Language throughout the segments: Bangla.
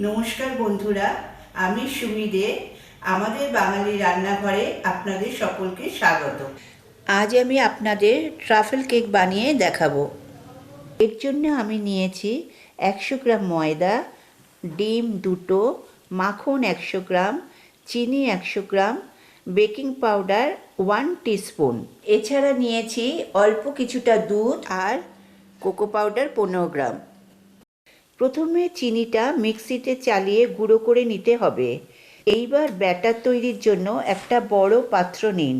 নমস্কার বন্ধুরা, আমি সুমি দে। আমাদের বাঙালি রান্নাঘরে আপনাদের সকলকে স্বাগত। আজ আমি আপনাদের ট্রাফেল কেক বানিয়ে দেখাবো। এর জন্য আমি নিয়েছি 100 গ্রাম ময়দা, ডিম 2টো, মাখন 100 গ্রাম, চিনি 100 গ্রাম, বেকিং পাউডার 1 টিস্পুন। এছাড়া নিয়েছি অল্প কিছুটা দুধ আর কোকো পাউডার 15 গ্রাম। প্রথমে চিনিটা মিক্সিতে চালিয়ে গুঁড়ো করে নিতে হবে। এইবার ব্যাটার তৈরির জন্য একটা বড় পাত্র নিন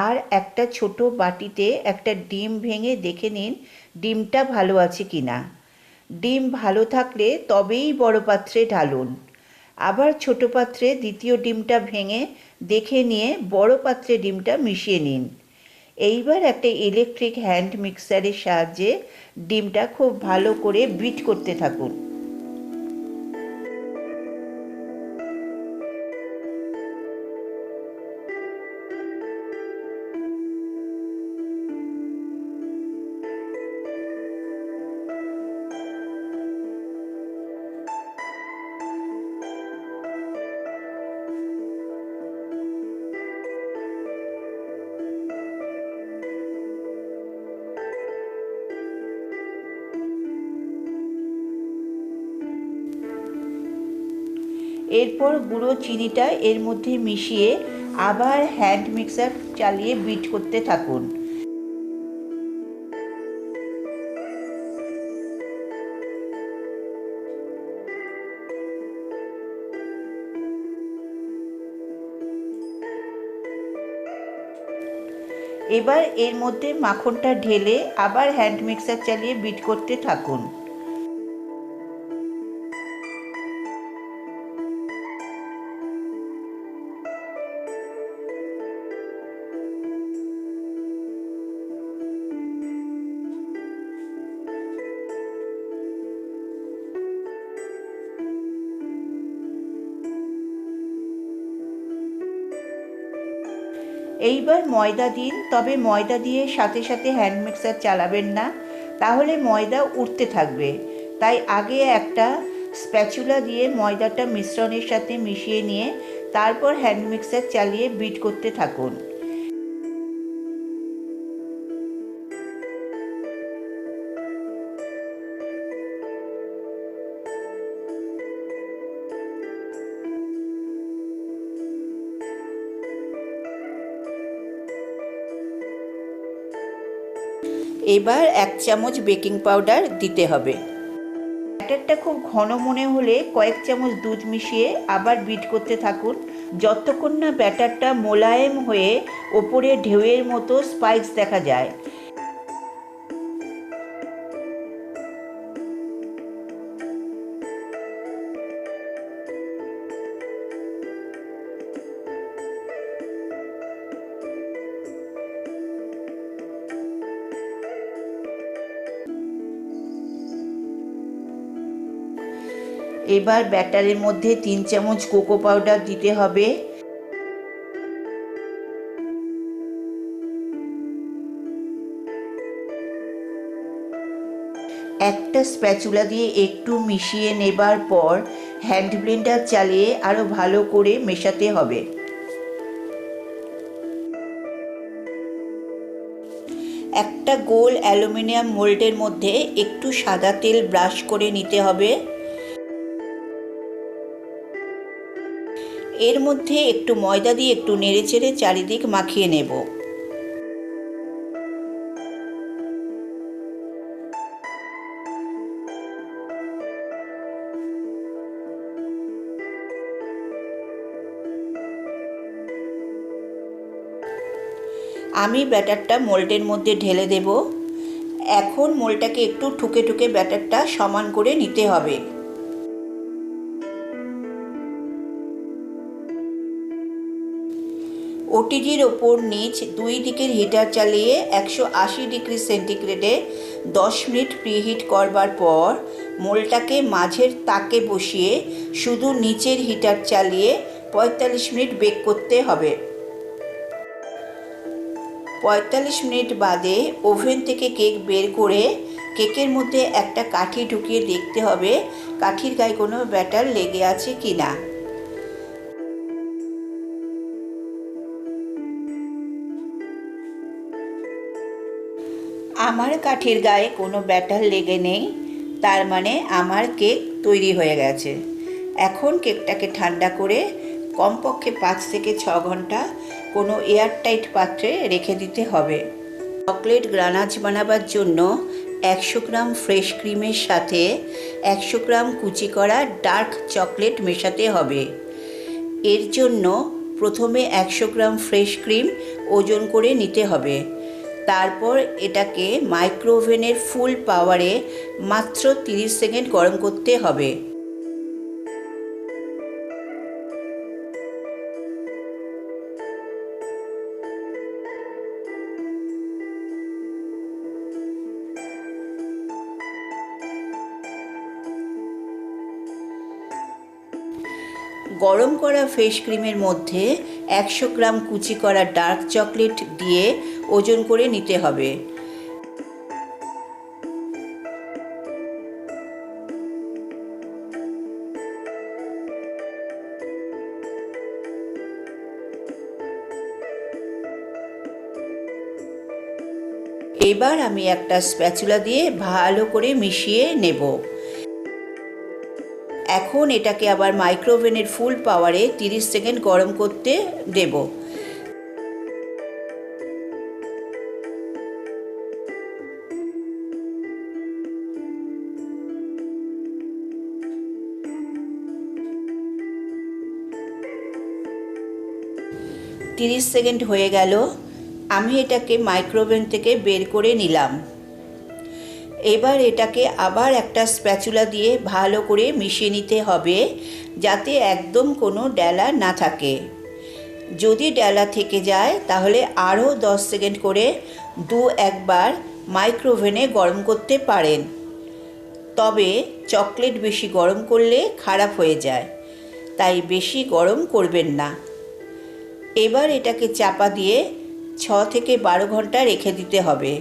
আর একটা ছোট বাটিতে একটা ডিম ভেঙে দেখে নিন ডিমটা ভালো আছে কিনা। ডিম ভালো থাকলে তবেই বড় পাত্রে ঢালুন। আবার ছোট পাত্রে দ্বিতীয় ডিমটা ভেঙে দেখে নিয়ে বড় পাত্রে ডিমটা মিশিয়ে নিন। এইবার একটা ইলেকট্রিক হ্যান্ড মিক্সারের সাহায্যে ডিমটা খুব ভালো করে বিট করতে থাকুন। এরপর গুঁড়ো চিনিটা এর মধ্যে মিশিয়ে আবার হ্যান্ড মিক্সার চালিয়ে বিট করতে থাকুন। এবার এর মধ্যে মাখনটা ঢেলে আবার হ্যান্ড মিক্সার চালিয়ে বিট করতে থাকুন। এইবার ময়দা দিন, তবে ময়দা দিয়ে সাথে সাথে হ্যান্ড মিক্সার চালাবেন না, তাহলে ময়দা উঠতে থাকবে। তাই আগে একটা স্প্যাচুলা দিয়ে ময়দাটা মিশ্রণের সাথে মিশিয়ে নিয়ে তারপর হ্যান্ড মিক্সার চালিয়ে বিট করতে থাকুন। এবার 1 চামচ বেকিং পাউডার দিতে হবে। ব্যাটারটা খুব ঘন মনে হলে কয়েক চামচ দুধ মিশিয়ে আবার বিট করতে থাকুন, যতক্ষণ না ব্যাটারটা মোলায়েম হয়ে ওপরে ঢেউয়ের মতো স্পাইক্স দেখা যায়। এবার ব্যাটারের মধ্যে 3 চামচ কোকো পাউডার দিতে হবে। একটা স্প্যাচুলা দিয়ে একটু মিশিয়ে নেবার পর হ্যান্ড ব্লেন্ডার চালিয়ে আরো ভালো করে মেশাতে হবে। একটা গোল অ্যালুমিনিয়াম মোল্ডের মধ্যে একটু সাদা তেল ব্রাশ করে নিতে হবে। এর মধ্যে একটু ময়দা দিয়ে একটু নেড়েচেড়ে চারিদিক মাখিয়ে নেব। আমি ব্যাটারটা মোল্ডের মধ্যে ঢেলে দেব। এখন মোল্ডটাকে একটু ঠুকে ঠুকে ব্যাটারটা সমান করে নিতে হবে। ওটিজির ওপর নিচ দুই দিকের হিটার চালিয়ে 180 ডিগ্রি সেন্টিগ্রেডে 10 মিনিট প্রিহিট করবার পর মোল্ডটাকে মাঝের তাকে বসিয়ে শুধু নিচের হিটার চালিয়ে 45 মিনিট বেক করতে হবে। 45 মিনিট বাদে ওভেন থেকে কেক বের করে কেকের মধ্যে একটা কাঠি ঢুকিয়ে দেখতে হবে কাঠির গায়ে কোনো ব্যাটার লেগে আছে কি না। আমার কাঠির গায়ে কোনো ব্যাটার লেগে নেই, তার মানে আমার কেক তৈরি হয়ে গেছে। এখন কেকটাকে ঠান্ডা করে কমপক্ষে 5 থেকে 6 ঘন্টা কোনো এয়ারটাইট পাত্রে রেখে দিতে হবে। চকলেট গ্রানাচ বানাবার জন্য 100 গ্রাম ফ্রেশ ক্রিমের সাথে 100 গ্রাম কুচি করা ডার্ক চকলেট মেশাতে হবে। এর জন্য প্রথমে 100 গ্রাম ফ্রেশ ক্রিম ওজন করে নিতে হবে। তারপর এটাকে মাইক্রোওভেনের ফুল পাওয়ারে মাত্র 30 সেকেন্ড গরম করতে হবে। গরম করা ফ্রেশ ক্রিমের মধ্যে 100 গ্রাম কুচি করা ডার্ক চকলেট দিয়ে ওজন করে নিতে হবে। এবার আমি একটা স্প্যাচুলা দিয়ে ভালো করে মিশিয়ে নেব। এখন এটাকে আবার মাইক্রোওভেনের ফুল পাওয়ারে 30 সেকেন্ড গরম করতে দেব। তিরিশ সেকেন্ড হয়ে গেল, আমি এটাকে মাইক্রোওভেন থেকে বের করে নিলাম। এবার এটাকে আবার একটা স্প্যাচুলা দিয়ে ভালো করে মিশিয়ে নিতে হবে, যাতে একদম কোনো ডেলা না থাকে। যদি ডেলা থেকে যায় তাহলে আরও 10 সেকেন্ড করে একবার মাইক্রোওভেনে গরম করতে পারেন। তবে চকলেট বেশি গরম করলে খারাপ হয়ে যায়, তাই বেশি গরম করবেন না। এবার এটাকে চাপা দিয়ে 6 থেকে 12 ঘন্টা রেখে দিতে হবে,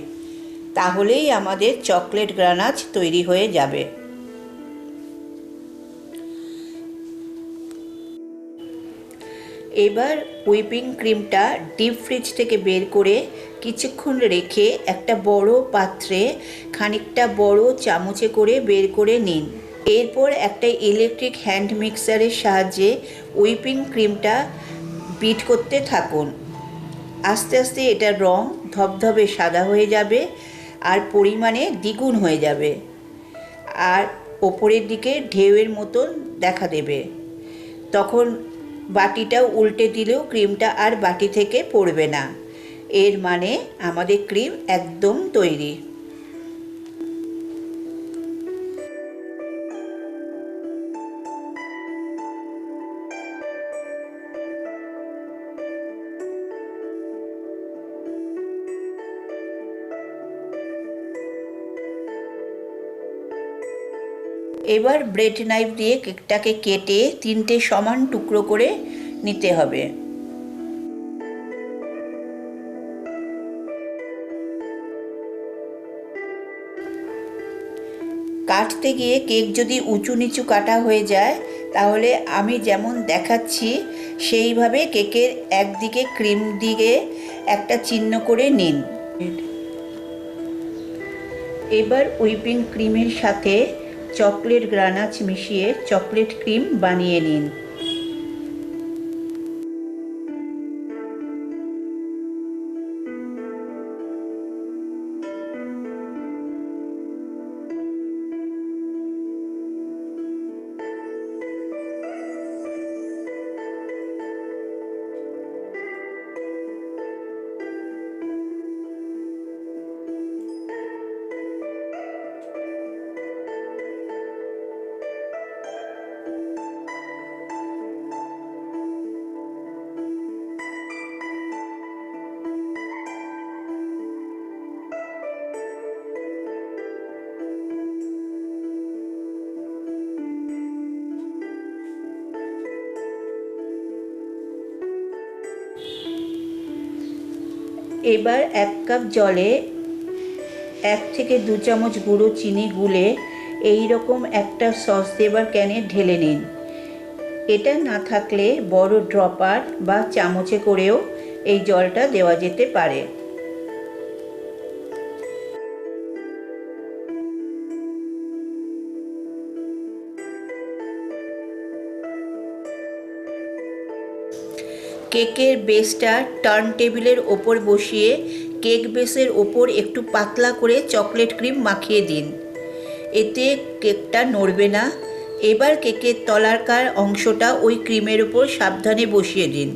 তাহলেই আমাদের চকলেট গ্রানাচ তৈরি হয়ে যাবে। এবার হুইপিং ক্রিমটা ডিপ ফ্রিজ থেকে বের করে কিছুক্ষণ রেখে একটা বড় পাত্রে খানিকটা বড় চামচে করে বের করে নিন। এরপর একটা ইলেকট্রিক হ্যান্ড মিক্সারের সাহায্যে হুইপিং ক্রিমটা বিট করতে থাকুন। আস্তে আস্তে এটার রং ধবধবে সাদা হয়ে যাবে আর পরিমাণে দ্বিগুণ হয়ে যাবে, আর ওপরের দিকে ঢেউয়ের মতন দেখা দেবে। তখন বাটিটাও উল্টে দিলেও ক্রিমটা আর বাটি থেকে পড়বে না। এর মানে আমাদের ক্রিম একদম তৈরি। এবার ব্রেড নাইফ দিয়ে কেকটাকে কেটে 3টে সমান টুকরো করে নিতে হবে। কাটতে গিয়ে কেক যদি উঁচু নিচু কাটা হয়ে যায়, তাহলে আমি যেমন দেখাচ্ছি সেইভাবে কেকের একদিকে ক্রিম দিয়ে একটা চিহ্ন করে নিন। এবার হুইপিং ক্রিমের সাথে চকলেট গ্রানাচ মিশিয়ে চকলেট ক্রিম বানিয়ে নিন। এবার 1 কাপ জলে 1 থেকে 2 চামচ গুঁড়ো চিনি গুলে এই রকম একটা সস দেবার ক্যানে ঢেলে নিন। এটা না থাকলে বড় ড্রপার বা চামচে করেও এই জলটা দেওয়া যেতে পারে। কেকের বেসটা টার্ন টেবিলের ওপর বসিয়ে কেক বেসের ওপর একটু পাতলা করে চকলেট ক্রিম মাখিয়ে দিন। এতে কেকটা নড়বে না। এবার কেকের তলাকার অংশটা ওই ক্রিমের ওপর সাবধানে বসিয়ে দিন।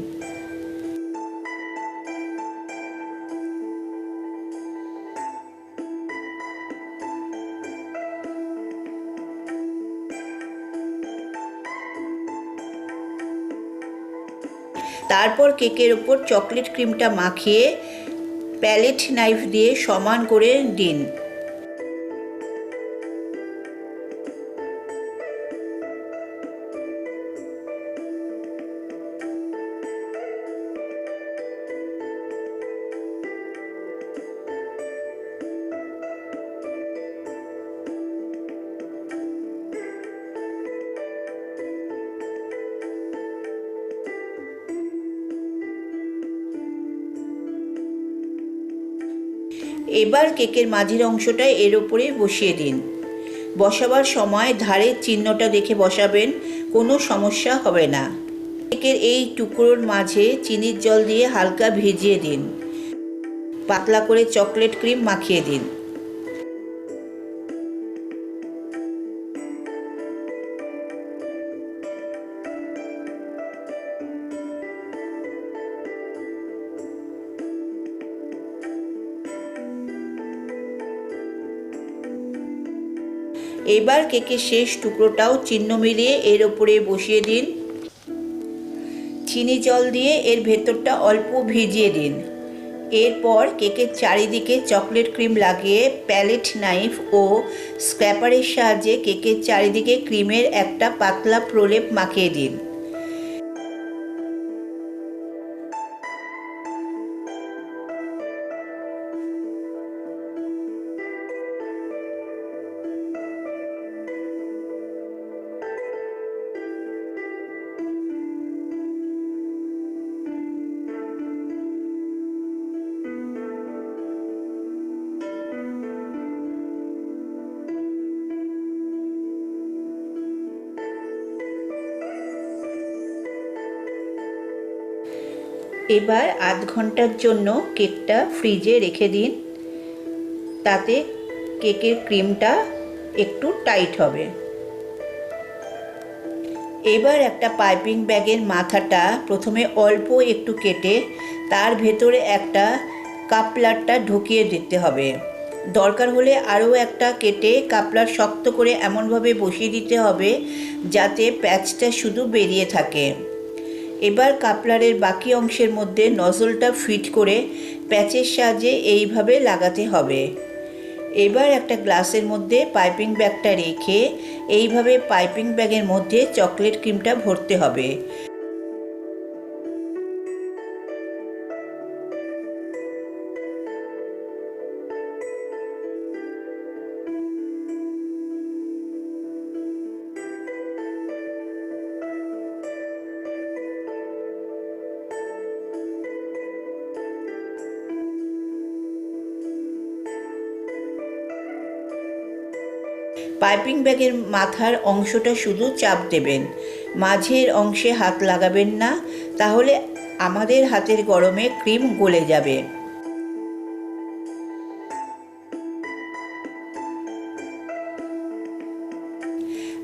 তারপর কেকের ওপর চকলেট ক্রিমটা মাখিয়ে প্যালেট নাইফ দিয়ে সমান করে দিন। এবার কেকের মাঝের অংশটা এর ওপরে বসিয়ে দিন। বসাবার সময় ধারের চিহ্নটা দেখে বসাবেন, কোনো সমস্যা হবে না। কেকের এই টুকরোর মাঝে চিনির জল দিয়ে হালকা ভিজিয়ে দিন। পাতলা করে চকলেট ক্রিম মাখিয়ে দিন। এবার কেকের শেষ টুকরোটাও চিহ্ন মিলিয়ে এর ওপরে বসিয়ে দিন। চিনি জল দিয়ে এর ভেতরটা অল্প ভিজিয়ে দিন। এরপর কেকের চারিদিকে চকলেট ক্রিম লাগিয়ে প্যালেট নাইফ ও স্ক্র্যাপারের সাহায্যে কেকের চারিদিকে ক্রিমের একটা পাতলা প্রলেপ মাখিয়ে দিন। এবার আধ ঘন্টার জন্য কেকটা ফ্রিজে রেখে দিন। তাতে কেকের ক্রিমটা একটু টাইট হবে। এবার একটা পাইপিং ব্যাগের মাথাটা প্রথমে অল্প একটু কেটে তার ভেতরে একটা কাপলারটা ঢুকিয়ে দিতে হবে। দরকার হলে আরও একটা কেটে কাপলার শক্ত করে এমনভাবে বসিয়ে দিতে হবে যাতে প্যাচটা শুধু বেরিয়ে থাকে। এবার কাপলারের বাকি অংশের মধ্যে নজলটা ফিট করে প্যাচের সাহায্যে এইভাবে লাগাতে হবে। এবার একটা গ্লাসের মধ্যে পাইপিং ব্যাগটা রেখে এইভাবে পাইপিং ব্যাগের মধ্যে চকলেট ক্রিমটা ভরতে হবে। পাইপিং ব্যাগের মাথার অংশটা শুধু চাপ দেবেন, মাঝের অংশে হাত লাগাবেন না, তাহলে আমাদের হাতের গরমে ক্রিম গলে যাবে।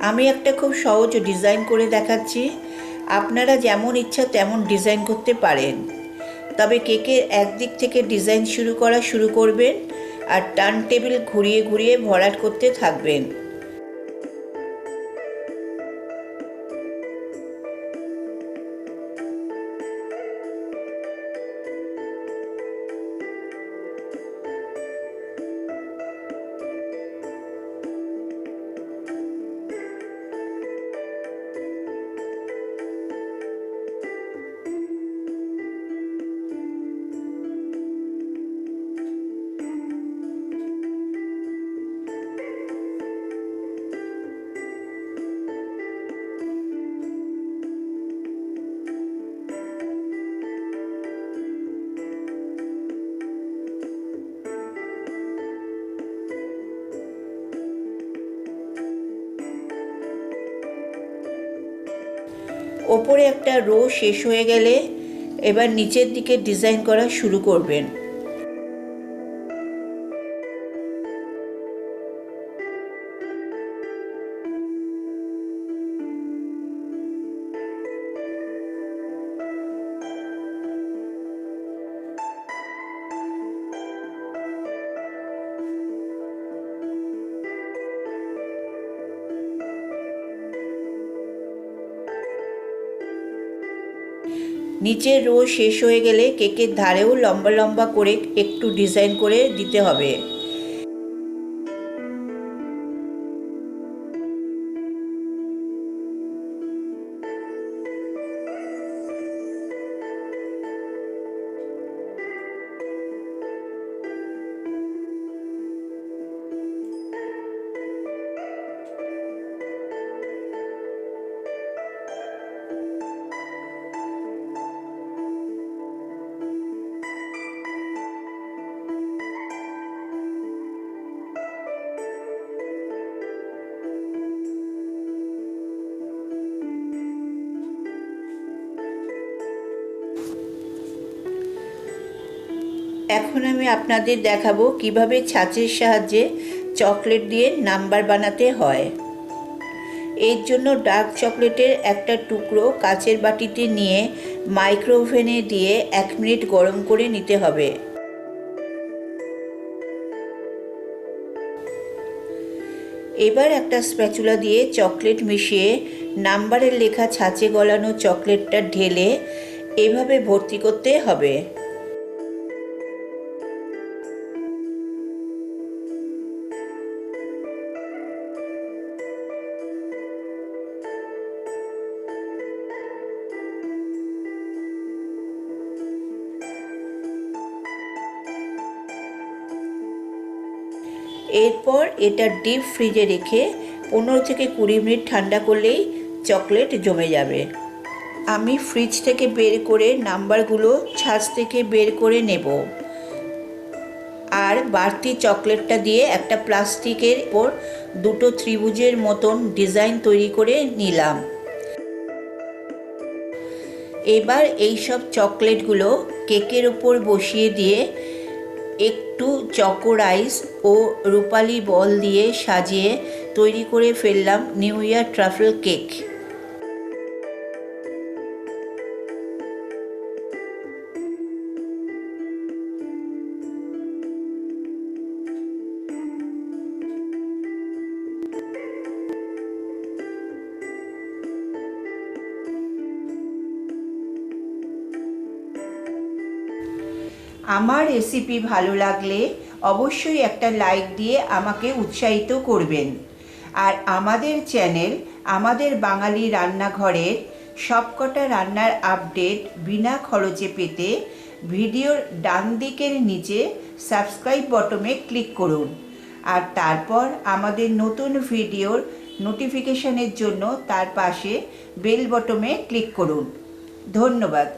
আমি একটা খুব সহজ ডিজাইন করে দেখাচ্ছি। আপনারা যেমন ইচ্ছা তেমন ডিজাইন করতে পারেন, তবে কেকের একদিক থেকে ডিজাইন শুরু করবেন আর টার্ন টেবিল ঘুরিয়ে ঘুরিয়ে ভরাট করতে থাকবেন। ওপরে একটা রো শেষ হয়ে গেলে এবার নিচের দিকে ডিজাইন করা শুরু করবেন। নিচের রো শেষ হয়ে গেলে কেকের ধারেও লম্বা লম্বা করে একটু ডিজাইন করে দিতে হবে। এখন আমি আপনাদের দেখাবো কিভাবে ছাঁচের সাহায্যে চকলেট দিয়ে নাম্বার বানাতে হয়। এর জন্য ডার্ক চকলেটের একটা টুকরো কাচের বাটিতে নিয়ে মাইক্রোওভেনে দিয়ে 1 মিনিট গরম করে নিতে হবে। এবার একটা স্প্যাচুলা দিয়ে চকলেট মিশিয়ে নাম্বারের লেখা ছাঁচে গলানো চকলেটটা ঢেলে এভাবে ভর্তি করতে হবে। এরপর এটা ডিপ ফ্রিজে রেখে 15 থেকে 20 মিনিট ঠান্ডা করলেই চকলেট জমে যাবে। আমি ফ্রিজ থেকে বের করে নাম্বারগুলো ছাঁচ থেকে বের করে নেব আর বাড়তি চকলেটটা দিয়ে একটা প্লাস্টিকের উপর দুটো ত্রিভুজের মতন ডিজাইন তৈরি করে নিলাম। এবার এই সব চকলেটগুলো কেকের উপর বসিয়ে দিয়ে একটু চকো রাইস ও রূপালি বল দিয়ে সাজিয়ে তৈরি করে ফেললাম নিউ ইয়ার ট্রাফেল কেক। আমার রেসিপি ভালো লাগলে অবশ্যই একটা লাইক দিয়ে আমাকে উৎসাহিত করবেন। আর আমাদের চ্যানেল আমাদের বাঙালি রান্নাঘরের সবকটা রান্নার আপডেট বিনা খরচে পেতে ভিডিওর ডান দিকের নিচে সাবস্ক্রাইব বটনে ক্লিক করুন আর তারপর আমাদের নতুন ভিডিওর নোটিফিকেশনের জন্য তার পাশে বেল বটনে ক্লিক করুন। ধন্যবাদ।